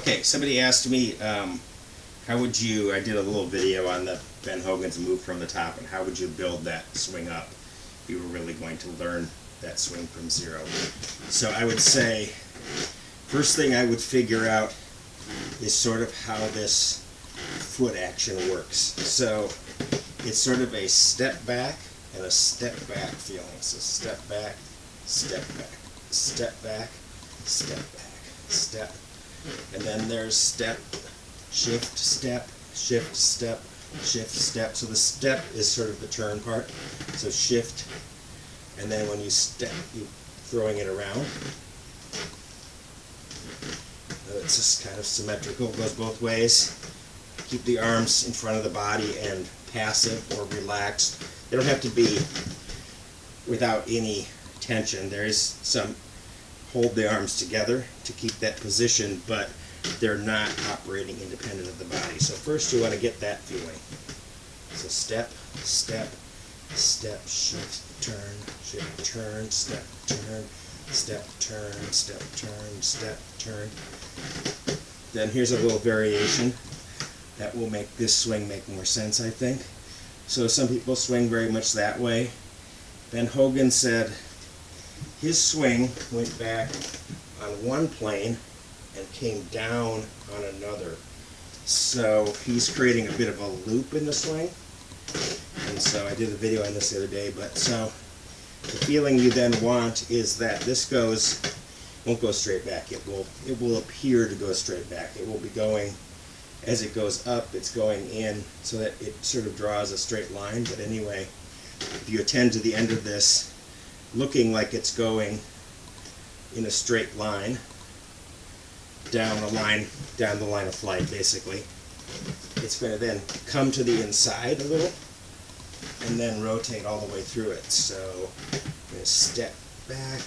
Okay, somebody asked me, how would you, I did a little video on the Ben Hogan's move from the top, and how would you build that swing up if you were really going to learn that swing from zero. So I would say, first thing I would figure out is sort of how this foot action works. So it's sort of a step back and a step back feeling. So step back, step back, step back, step back, step. And then there's step, shift, step, shift, step, shift, step. So the step is sort of the turn part. So shift, and then when you step, you're throwing it around. It's just kind of symmetrical, goes both ways. Keep the arms in front of the body and passive or relaxed. They don't have to be without any tension. There's some hold the arms together to keep that position, but they're not operating independent of the body. So first you want to get that feeling. So step, step, step, shift, turn, shift, turn, step, turn, step, turn, step, turn, step, turn. Then here's a little variation that will make this swing make more sense, I think. So some people swing very much that way. Ben Hogan said his swing went back on one plane and came down on another. So he's creating a bit of a loop in the swing. And so I did a video on this the other day, but so the feeling you then want is that this won't go straight back. It will appear to go straight back. It will be going, as it goes up, it's going in so that it sort of draws a straight line. But anyway, if you attend to the end of this looking like it's going in a straight line, down the line of flight basically, it's going to then come to the inside a little and then rotate all the way through it. So I'm going to step back,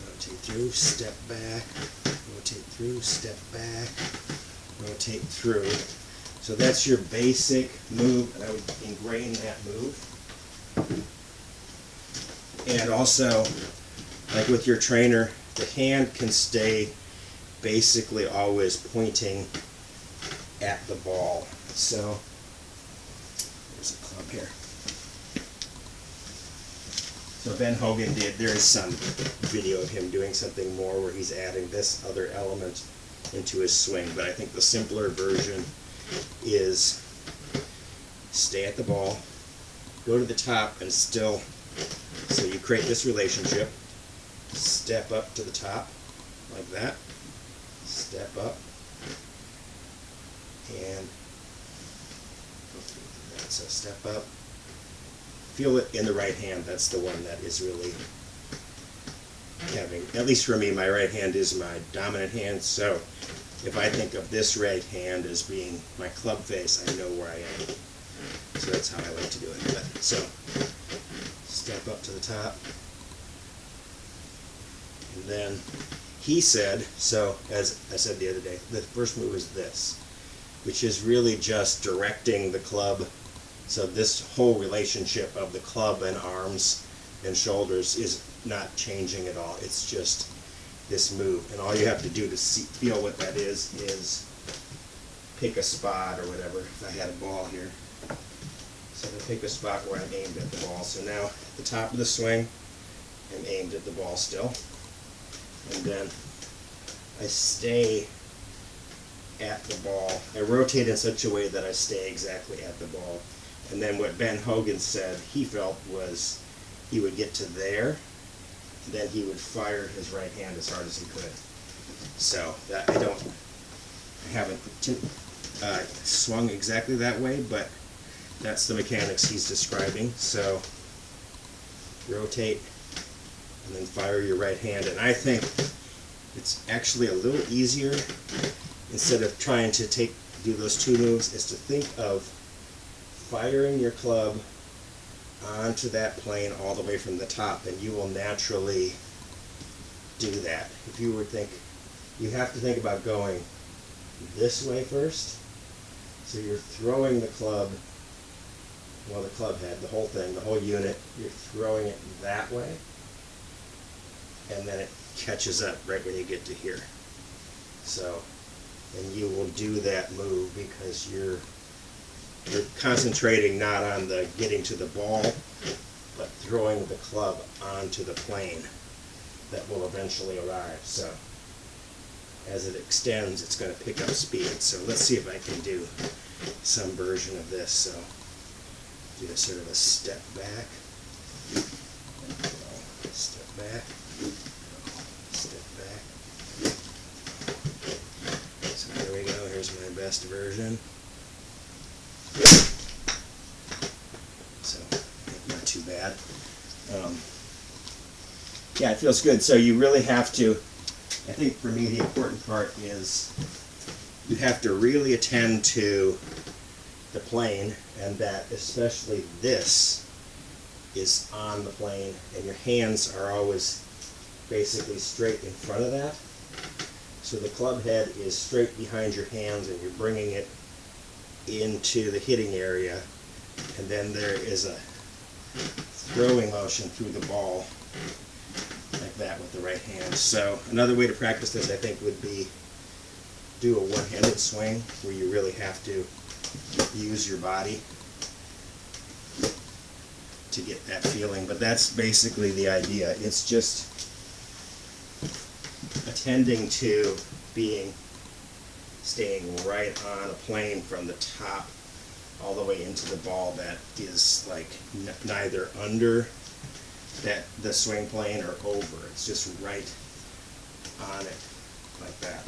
rotate through, step back, rotate through, step back, rotate through. So that's your basic move, and I would ingrain that move. And also, like with your trainer, the hand can stay basically always pointing at the ball. So there's a club here. So Ben Hogan there is some video of him doing something more where he's adding this other element into his swing, but I think the simpler version is stay at the ball, go to the top, and still, so you create this relationship, step up to the top like that, step up, and so step up, feel it in the right hand. That's the one that is really having, at least for me, my right hand is my dominant hand, so if I think of this right hand as being my club face, I know where I am. So that's how I like to do it. But, so step up to the top, and then he said, so as I said the other day, the first move is this, which is really just directing the club. So this whole relationship of the club and arms and shoulders is not changing at all. It's just this move, and all you have to do to feel what that is pick a spot or whatever. If I had a ball here, so I pick a spot where I'm aimed at the ball. So now at the top of the swing, I'm aimed at the ball still, and then I stay at the ball. I rotate in such a way that I stay exactly at the ball. And then what Ben Hogan said he felt was he would get to there, then he would fire his right hand as hard as he could. So that I haven't swung exactly that way, but that's the mechanics he's describing. So rotate and then fire your right hand. And I think it's actually a little easier, instead of trying to do those two moves, is to think of firing your club onto that plane all the way from the top, and you will naturally do that. If you would think, you have to think about going this way first. So you're throwing the club, well, the club head, the whole thing, the whole unit, you're throwing it that way, and then it catches up right when you get to here. So and you will do that move because you're concentrating not on the getting to the ball, but throwing the club onto the plane that will eventually arrive. So as it extends, it's going to pick up speed. So let's see if I can do some version of this. So do a sort of a step back, step back, step back. So there we go. Here's my best version. So not too bad. Yeah, it feels good. So you really have to, I think for me the important part is you have to really attend to the plane, and that especially this is on the plane, and your hands are always basically straight in front of that. So the club head is straight behind your hands, and you're bringing it into the hitting area, and then there is a throwing motion through the ball like that with the right hand. So another way to practice this, I think, would be do a one-handed swing where you really have to use your body to get that feeling. But that's basically the idea. It's just attending to staying right on a plane from the top all the way into the ball that is like neither under the swing plane or over. It's just right on it like that.